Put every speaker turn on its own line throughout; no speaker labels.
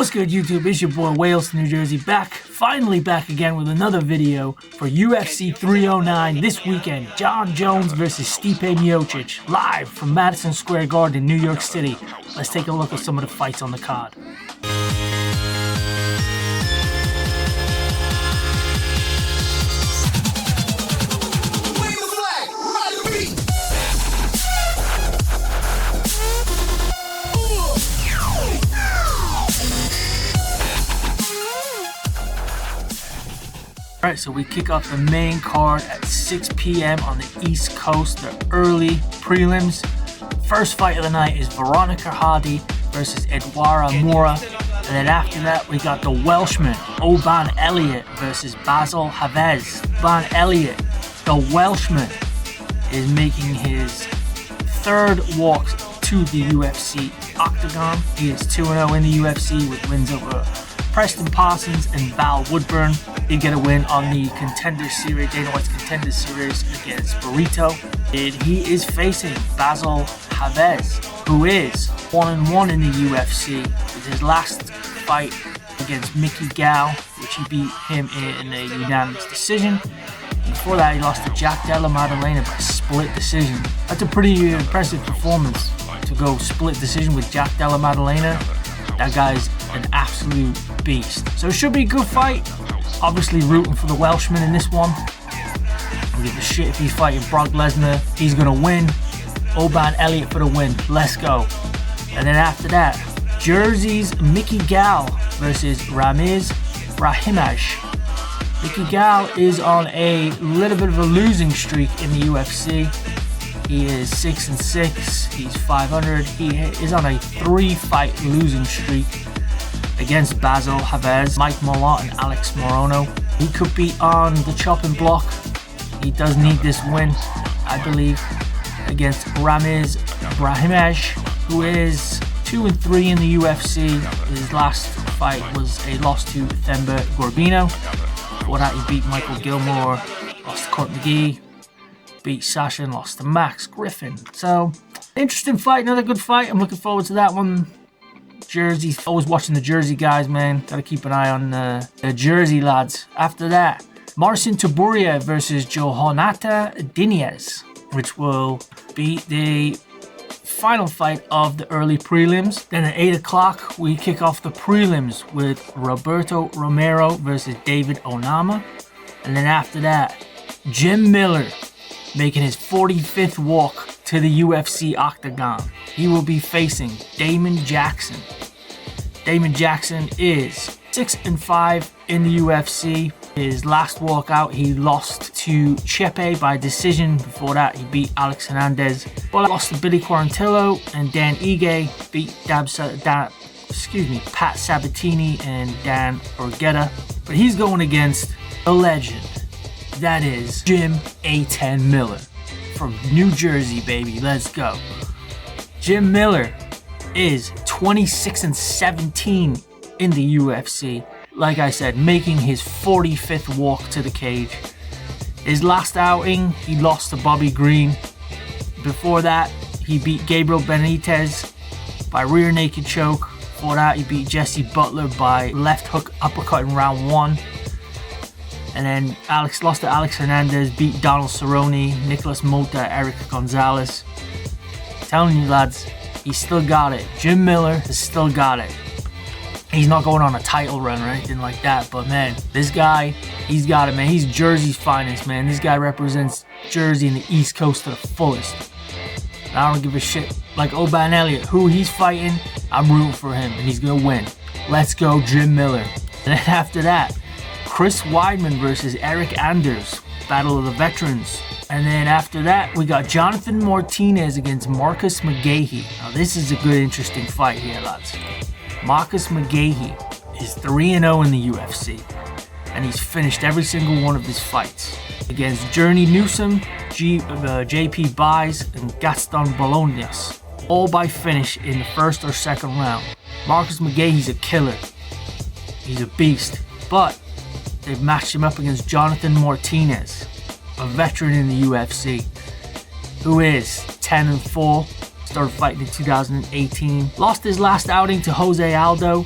What's good, YouTube? It's your boy Wales, New Jersey, finally back again with another video for UFC 309 this weekend. Jon Jones versus Stipe Miocic, live from Madison Square Garden, New York City. Let's take a look at some of the fights on the card. Alright, so we kick off the main card at 6 p.m. on the East Coast, the early prelims. First fight of the night is Veronica Hardy versus Edouard Moura. And then after that, we got the Welshman, Oban Elliott versus Basil Havez. Oban Elliott, the Welshman, is making his third walk to the UFC Octagon. He is 2-0 in the UFC with wins over Preston Parsons and Val Woodburn. Did get a win on the Contender Series, Dana White's Contender Series against Burrito. And he is facing Basil Havez, who is 1-1 in the UFC with his last fight against Mickey Gall, which he beat him in a unanimous decision. Before that, he lost to Jack Della Maddalena by split decision. That's a pretty impressive performance to go split decision with Jack Della Maddalena. That guy's an absolute beast. So it should be a good fight. Obviously rooting for the Welshman in this one. I don't give a shit if he's fighting Brock Lesnar. He's gonna win. Oban Elliott for the win. Let's go. And then after that, Jersey's Mickey Gall versus Ramiz Brahimaj. Mickey Gall is on a little bit of a losing streak in the UFC. He is 6-6. He's 500. He is on a 3-fight losing streak against Basil Havez, Mike Malott, and Alex Morono. He could be on the chopping block. He does need this win, I believe, against Ramiz Brahimaj, who is 2-3 in the UFC. His last fight was a loss to Themba Gorbino. Before that, he beat Michael Gilmore, lost to Court McGee, beat Sasha, and lost to Max Griffin. So, interesting fight, another good fight. I'm looking forward to that one. Jersey, always watching the Jersey guys, man. Gotta keep an eye on the Jersey lads. After that, Marcin Tybura versus Johanata Diniz, which will be the final fight of the early prelims. Then at 8 o'clock, we kick off the prelims with Roberto Romero versus David Onama. And then after that, Jim Miller making his 45th walk to the UFC Octagon. He will be facing Damon Jackson. Damon Jackson is 6-5 in the UFC. His last walkout, he lost to Chepe by decision. Before that, he beat Alex Hernandez. But lost to Billy Quarantillo, and Dan Ige beat Pat Sabatini and Dan Orgetta. But he's going against a legend. That is Jim A10 Miller from New Jersey, baby. Let's go. Jim Miller is 26-17 in the UFC. Like I said, making his 45th walk to the cage. His last outing, he lost to Bobby Green. Before that, he beat Gabriel Benitez by rear naked choke. Before that, he beat Jesse Butler by left hook uppercut in round 1. And then lost to Alex Hernandez, beat Donald Cerrone, Nicholas Mota, Eric Gonzalez. I'm telling you, lads, he's still got it. Jim Miller has still got it. He's not going on a title run or anything like that, but man, this guy, he's got it, man. He's Jersey's finest, man. This guy represents Jersey and the East Coast to the fullest. And I don't give a shit. Like Oban Elliott, who he's fighting, I'm rooting for him, and he's gonna win. Let's go, Jim Miller. And then after that, Chris Weidman versus Eric Anders, Battle of the Veterans. And then after that, we got Jonathan Martinez against Marcus McGahee. Now this is a good, interesting fight here, lads. Marcus McGahee is 3-0 in the UFC, and he's finished every single one of his fights against Journey Newsom, JP Buys, and Gaston Bolognese, all by finish in the first or second round. Marcus McGahee's a killer. He's a beast, but they've matched him up against Jonathan Martinez, a veteran in the UFC, who is 10-4. Started fighting in 2018. Lost his last outing to Jose Aldo.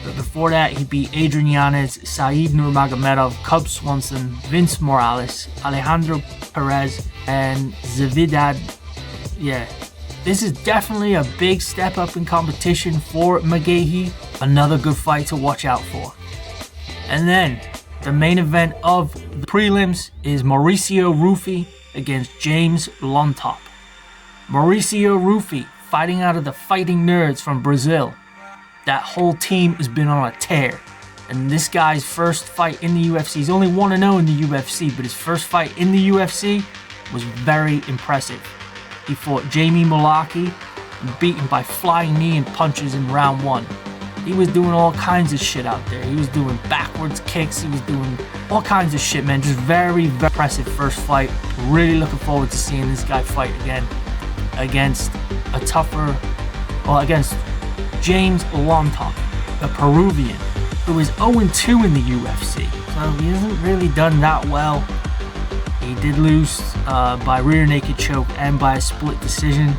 But before that, he beat Adrian Yanez, Saeed Nurmagomedov, Cub Swanson, Vince Morales, Alejandro Perez, and Zvidad. Yeah, this is definitely a big step up in competition for McGahee. Another good fight to watch out for. And then the main event of the prelims is Mauricio Rufy against James Lontop. Mauricio Rufy fighting out of the Fighting Nerds from Brazil. That whole team has been on a tear. And this guy's first fight in the UFC, he's only 1-0 in the UFC, but his first fight in the UFC was very impressive. He fought Jamie Mulaki and beat him by flying knee and punches in round 1. He was doing all kinds of shit out there. He was doing backwards kicks. He was doing all kinds of shit, man. Just very, very impressive first fight. Really looking forward to seeing this guy fight again against against James Lontop, a Peruvian, who is 0-2 in the UFC. So he hasn't really done that well. He did lose by rear naked choke and by a split decision.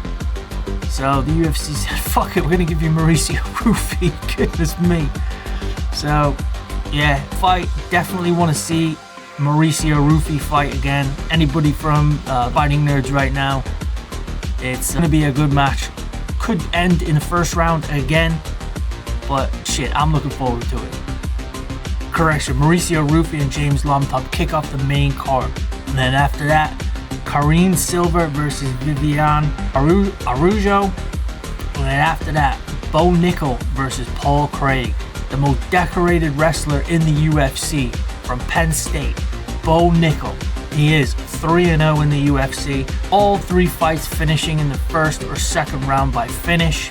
So the UFC said, fuck it, we're going to give you Mauricio Rufy. Goodness me. So, yeah, fight. Definitely want to see Mauricio Rufy fight again. Anybody from Fighting Nerds right now. It's going to be a good match. Could end in the first round again. But, shit, I'm looking forward to it. Correction, Mauricio Rufy and James Lontop kick off the main card. And then after that, Karine Silva versus Viviane Araújo. And then after that, Bo Nickel versus Paul Craig, the most decorated wrestler in the UFC from Penn State. Bo Nickel. He is 3-0 in the UFC. All 3 fights finishing in the first or second round by finish.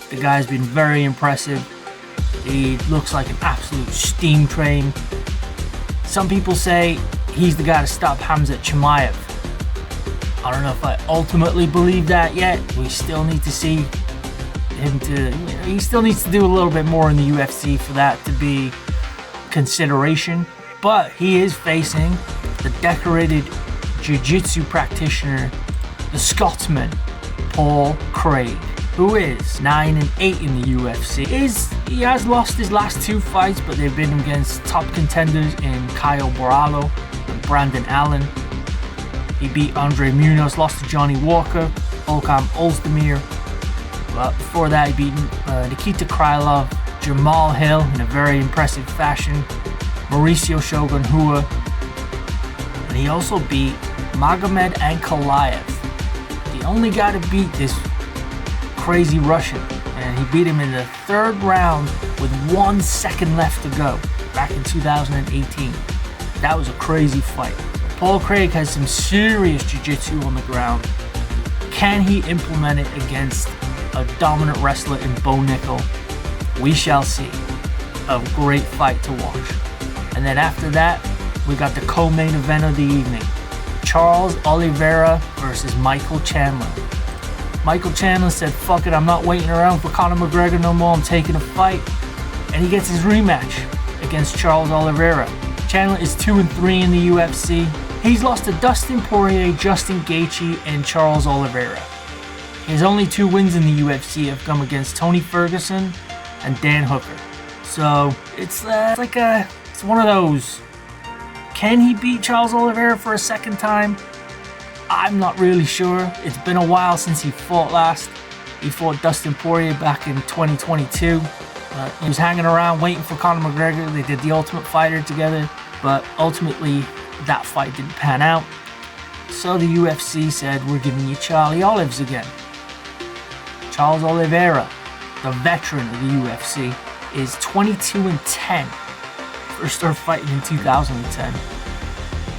The guy's been very impressive. He looks like an absolute steam train. Some people say he's the guy to stop Khamzat Chimaev. I don't know if I ultimately believe that yet. We still need to see him he still needs to do a little bit more in the UFC for that to be consideration. But he is facing the decorated jiu-jitsu practitioner, the Scotsman, Paul Craig, who is 9-8 in the UFC. He has lost his last 2 fights, but they've been against top contenders in Caio Borralho and Brandon Allen. He beat Andre Munoz, lost to Johnny Walker, Volkan Ozdemir. But before that, he beat Nikita Krylov, Jamal Hill in a very impressive fashion, Mauricio Shogun Rua, and he also beat Magomed Ankalaev, the only guy to beat this crazy Russian. And he beat him in the 3rd round with 1 second left to go back in 2018. That was a crazy fight. Paul Craig has some serious jiu-jitsu on the ground. Can he implement it against a dominant wrestler in Bo Nickel? We shall see. A great fight to watch. And then after that, we got the co-main event of the evening. Charles Oliveira versus Michael Chandler. Michael Chandler said, fuck it, I'm not waiting around for Conor McGregor no more, I'm taking a fight. And he gets his rematch against Charles Oliveira. Chandler is 2-3 in the UFC. He's lost to Dustin Poirier, Justin Gaethje, and Charles Oliveira. His only 2 wins in the UFC have come against Tony Ferguson and Dan Hooker. So it's one of those. Can he beat Charles Oliveira for a second time? I'm not really sure. It's been a while since he fought last. He fought Dustin Poirier back in 2022. He was hanging around waiting for Conor McGregor. They did the Ultimate Fighter together, but ultimately that fight didn't pan out. So the UFC said, we're giving you Charlie Olives again. Charles Oliveira, the veteran of the UFC, is 22-10. First started fighting in 2010.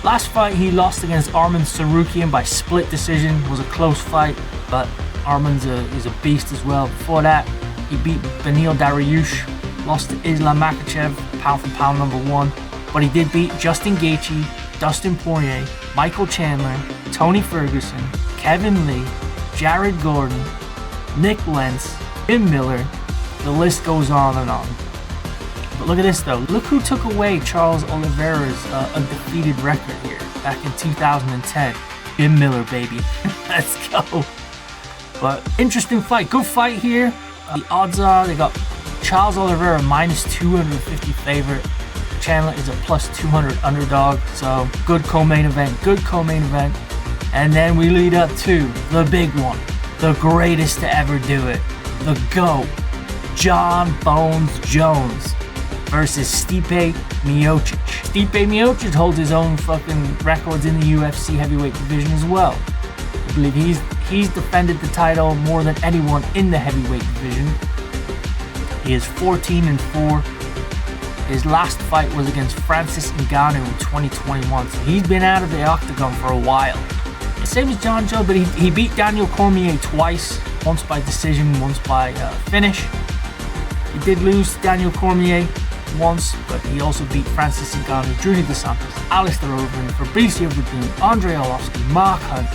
Last fight he lost against Arman Tsarukyan by split decision. It was a close fight, but Arman's is a beast as well. Before that, he beat Beneil Dariush, lost to Islam Makhachev, pound for pound number 1. But he did beat Justin Gaethje, Dustin Poirier, Michael Chandler, Tony Ferguson, Kevin Lee, Jared Gordon, Nick Lentz, Jim Miller. The list goes on and on. But look at this though. Look who took away Charles Oliveira's undefeated record here back in 2010. Jim Miller, baby. Let's go. But interesting fight. Good fight here. The odds are they got Charles Oliveira minus 250 favorite. Chandler is a plus 200 underdog. So good co-main event. And then we lead up to the big one, the greatest to ever do it, the GOAT, Jon Bones Jones versus Stipe Miocic. Stipe Miocic holds his own fucking records in the UFC heavyweight division as well. I believe he's defended the title more than anyone in the heavyweight division. He is 14-4. His last fight was against Francis Ngannou in 2021, so he's been out of the octagon for a while. Same as Jon Jones, but he beat Daniel Cormier twice, once by decision, once by finish. He did lose to Daniel Cormier once, but he also beat Francis Ngannou, Junior Dos Santos, Alistair Overeem, Fabricio Verdun, Andre Arlovski, Mark Hunt,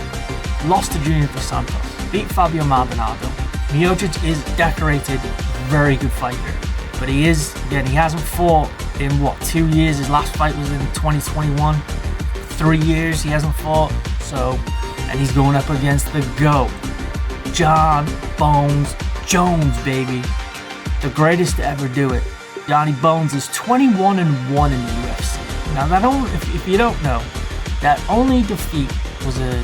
lost to Junior Dos Santos, beat Fabio Maldonado. Miocic is decorated, very good fighter, but he hasn't fought in 2 years? His last fight was in 2021. 3 years he hasn't fought, and he's going up against the GOAT, Jon Bones Jones, baby. The greatest to ever do it. Johnny Bones is 21-1 in the UFC. Now, if you don't know, that only defeat was a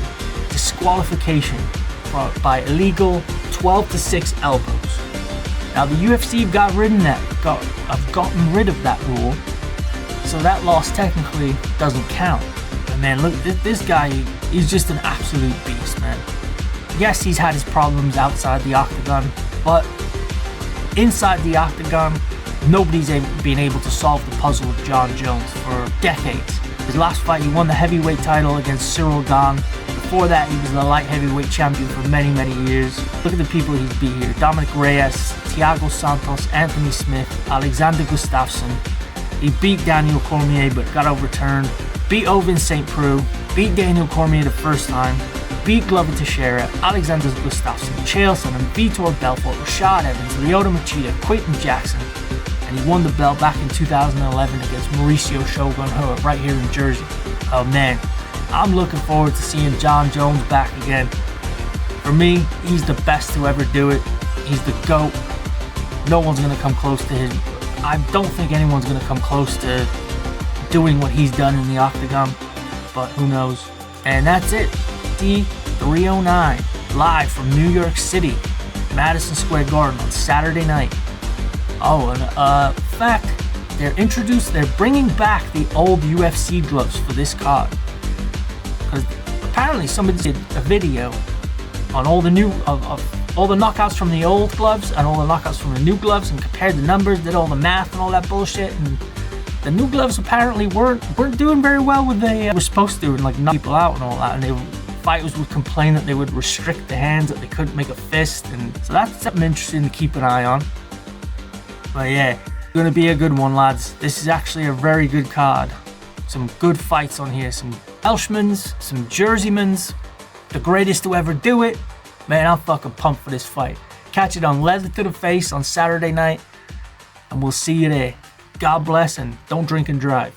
disqualification by illegal 12-6 elbows. Now, the UFC have gotten rid of that rule, so that loss technically doesn't count. But man, look, this guy, he's just an absolute beast, man. Yes, he's had his problems outside the octagon, but inside the octagon, nobody's been able to solve the puzzle of Jon Jones for decades. His last fight, he won the heavyweight title against Cyril Gane. Before that, he was the light heavyweight champion for many, many years. Look at the people he's beat here. Dominic Reyes, Thiago Santos, Anthony Smith, Alexander Gustafsson. He beat Daniel Cormier, but got overturned. Beat Ovin St. Preux. Beat Daniel Cormier the first time. Beat Glover Teixeira, Alexander Gustafsson, Chael Sonnen, Vitor Belfort, Rashad Evans, Lyoto Machida, Quinton Jackson. And he won the belt back in 2011 against Mauricio Shogun Rua right here in Jersey. Oh man, I'm looking forward to seeing Jon Jones back again. For me, he's the best to ever do it. He's the GOAT. No one's going to come close to him. I don't think anyone's going to come close to doing what he's done in the octagon, but who knows. And that's it. D309, live from New York City, Madison Square Garden on Saturday night. Oh, and fact, they're bringing back the old UFC gloves for this card. Because apparently somebody did a video on all the new, of all the knockouts from the old gloves and all the knockouts from the new gloves, and compared the numbers, did all the math and all that bullshit, and the new gloves apparently weren't doing very well with they were supposed to, and like knock people out and all that, and fighters would complain that they would restrict the hands, that they couldn't make a fist, and so that's something interesting to keep an eye on. But yeah, gonna be a good one, lads. This is actually a very good card. Some good fights on here, some Welshmans, some Jerseymans, the greatest to ever do it. Man, I'm fucking pumped for this fight. Catch it on Leather to the Face on Saturday night, and we'll see you there. God bless, and don't drink and drive.